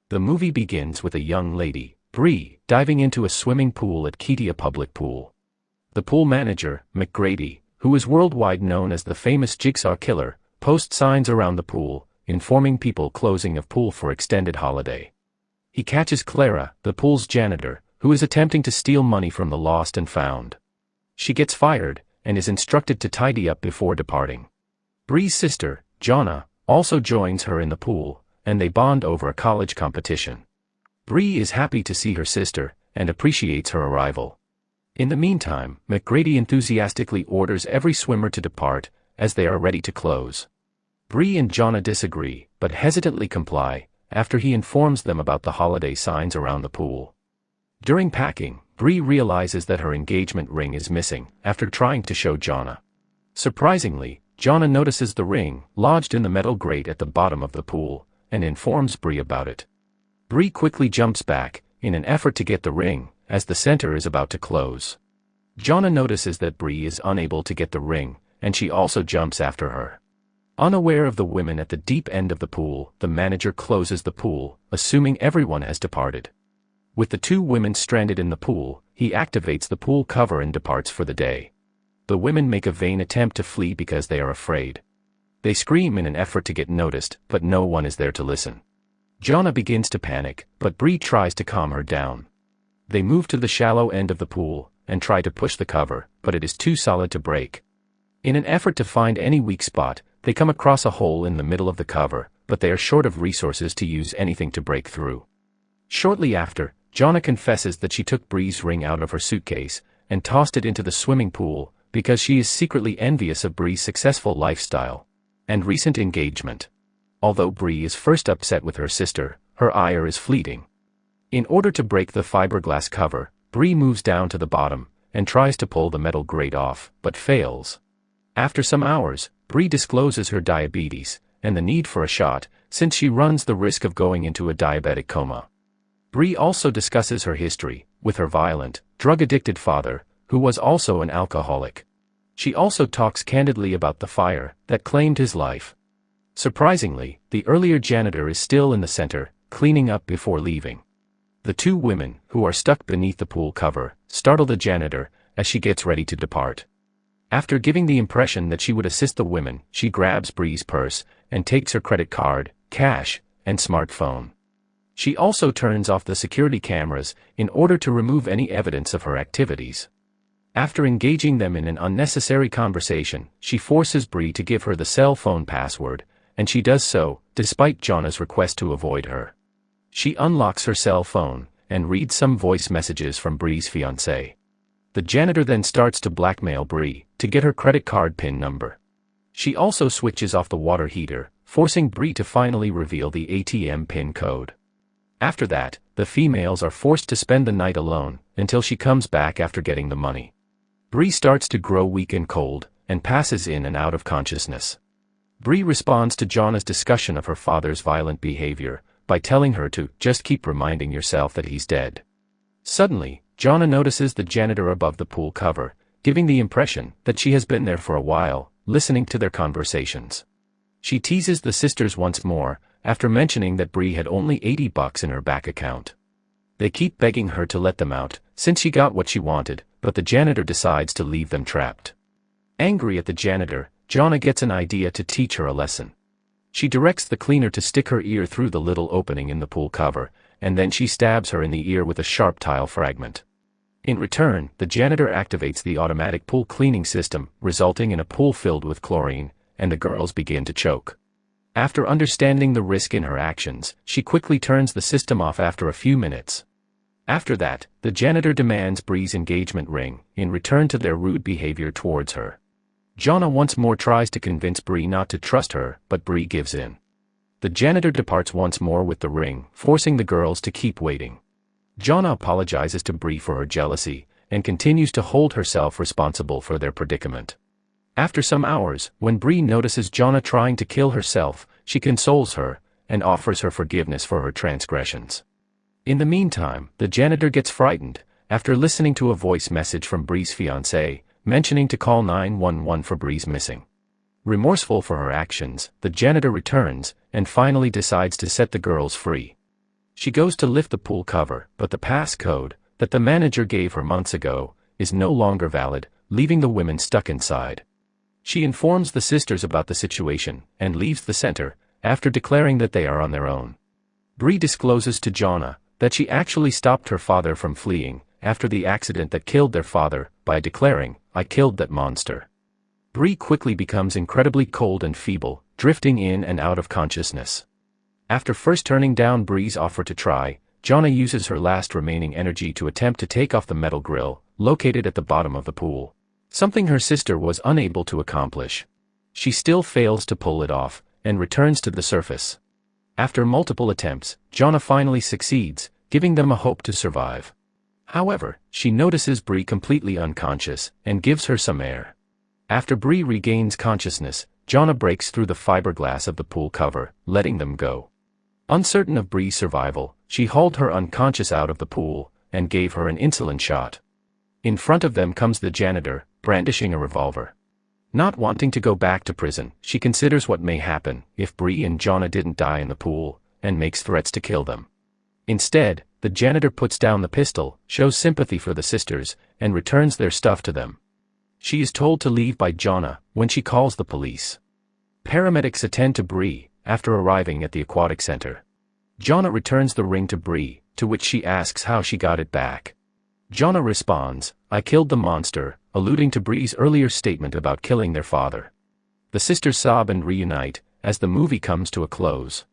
The movie begins with a young lady, Bree, diving into a swimming pool at Ketia Public Pool. The pool manager, McGrady, who is worldwide known as the famous Jigsaw Killer, posts signs around the pool, informing people closing of pool for extended holiday. He catches Clara, the pool's janitor, who is attempting to steal money from the lost and found. She gets fired, and is instructed to tidy up before departing. Bree's sister, Jonna, also joins her in the pool, and they bond over a college competition. Bree is happy to see her sister, and appreciates her arrival. In the meantime, McGrady enthusiastically orders every swimmer to depart, as they are ready to close. Bree and Jonna disagree, but hesitantly comply, after he informs them about the holiday signs around the pool. During packing, Bree realizes that her engagement ring is missing, after trying to show Jonna. Surprisingly, Jonna notices the ring, lodged in the metal grate at the bottom of the pool, and informs Bree about it. Bree quickly jumps back, in an effort to get the ring, as the center is about to close. Jonna notices that Bree is unable to get the ring, and she also jumps after her. Unaware of the women at the deep end of the pool, the manager closes the pool, assuming everyone has departed. With the two women stranded in the pool, he activates the pool cover and departs for the day. The women make a vain attempt to flee because they are afraid. They scream in an effort to get noticed, but no one is there to listen. Jonna begins to panic, but Bree tries to calm her down. They move to the shallow end of the pool, and try to push the cover, but it is too solid to break. In an effort to find any weak spot, they come across a hole in the middle of the cover, but they are short of resources to use anything to break through. Shortly after, Jonna confesses that she took Bree's ring out of her suitcase, and tossed it into the swimming pool, because she is secretly envious of Bree's successful lifestyle and recent engagement. Although Bree is first upset with her sister, her ire is fleeting. In order to break the fiberglass cover, Bree moves down to the bottom, and tries to pull the metal grate off, but fails. After some hours, Bree discloses her diabetes, and the need for a shot, since she runs the risk of going into a diabetic coma. Bree also discusses her history, with her violent, drug-addicted father, who was also an alcoholic. She also talks candidly about the fire that claimed his life. Surprisingly, the earlier janitor is still in the center, cleaning up before leaving. The two women, who are stuck beneath the pool cover, startle the janitor, as she gets ready to depart. After giving the impression that she would assist the women, she grabs Bree's purse, and takes her credit card, cash, and smartphone. She also turns off the security cameras, in order to remove any evidence of her activities. After engaging them in an unnecessary conversation, she forces Bree to give her the cell phone password, and she does so, despite Jonna's request to avoid her. She unlocks her cell phone, and reads some voice messages from Bree's fiancé. The janitor then starts to blackmail Bree, to get her credit card PIN number. She also switches off the water heater, forcing Bree to finally reveal the ATM PIN code. After that, the females are forced to spend the night alone, until she comes back after getting the money. Bree starts to grow weak and cold, and passes in and out of consciousness. Bree responds to Jonna's discussion of her father's violent behavior, by telling her to just keep reminding yourself that he's dead. Suddenly, Jonna notices the janitor above the pool cover, giving the impression that she has been there for a while, listening to their conversations. She teases the sisters once more, after mentioning that Bree had only $80 in her bank account. They keep begging her to let them out, since she got what she wanted, but the janitor decides to leave them trapped. Angry at the janitor, Jonna gets an idea to teach her a lesson. She directs the cleaner to stick her ear through the little opening in the pool cover, and then she stabs her in the ear with a sharp tile fragment. In return, the janitor activates the automatic pool cleaning system, resulting in a pool filled with chlorine, and the girls begin to choke. After understanding the risk in her actions, she quickly turns the system off after a few minutes. After that, the janitor demands Bree's engagement ring, in return to their rude behavior towards her. Jonna once more tries to convince Bree not to trust her, but Bree gives in. The janitor departs once more with the ring, forcing the girls to keep waiting. Jonna apologizes to Bree for her jealousy, and continues to hold herself responsible for their predicament. After some hours, when Bree notices Jonna trying to kill herself, she consoles her, and offers her forgiveness for her transgressions. In the meantime, the janitor gets frightened, after listening to a voice message from Bree's fiancé, mentioning to call 911 for Bree's missing. Remorseful for her actions, the janitor returns, and finally decides to set the girls free. She goes to lift the pool cover, but the passcode that the manager gave her months ago is no longer valid, leaving the women stuck inside. She informs the sisters about the situation and leaves the center, after declaring that they are on their own. Bree discloses to Jonna that she actually stopped her father from fleeing after the accident that killed their father by declaring, "I killed that monster." Bree quickly becomes incredibly cold and feeble, drifting in and out of consciousness. After first turning down Bree's offer to try, Jonna uses her last remaining energy to attempt to take off the metal grill, located at the bottom of the pool. Something her sister was unable to accomplish. She still fails to pull it off, and returns to the surface. After multiple attempts, Jonna finally succeeds, giving them a hope to survive. However, she notices Bree completely unconscious, and gives her some air. After Bree regains consciousness, Jonna breaks through the fiberglass of the pool cover, letting them go. Uncertain of Bree's survival, she hauled her unconscious out of the pool, and gave her an insulin shot. In front of them comes the janitor, brandishing a revolver. Not wanting to go back to prison, she considers what may happen if Bree and Jonna didn't die in the pool, and makes threats to kill them. Instead, the janitor puts down the pistol, shows sympathy for the sisters, and returns their stuff to them. She is told to leave by Jonna when she calls the police. Paramedics attend to Bree after arriving at the aquatic center. Jonna returns the ring to Bree, to which she asks how she got it back. Jonna responds, "I killed the monster," alluding to Bree's earlier statement about killing their father. The sisters sob and reunite as the movie comes to a close.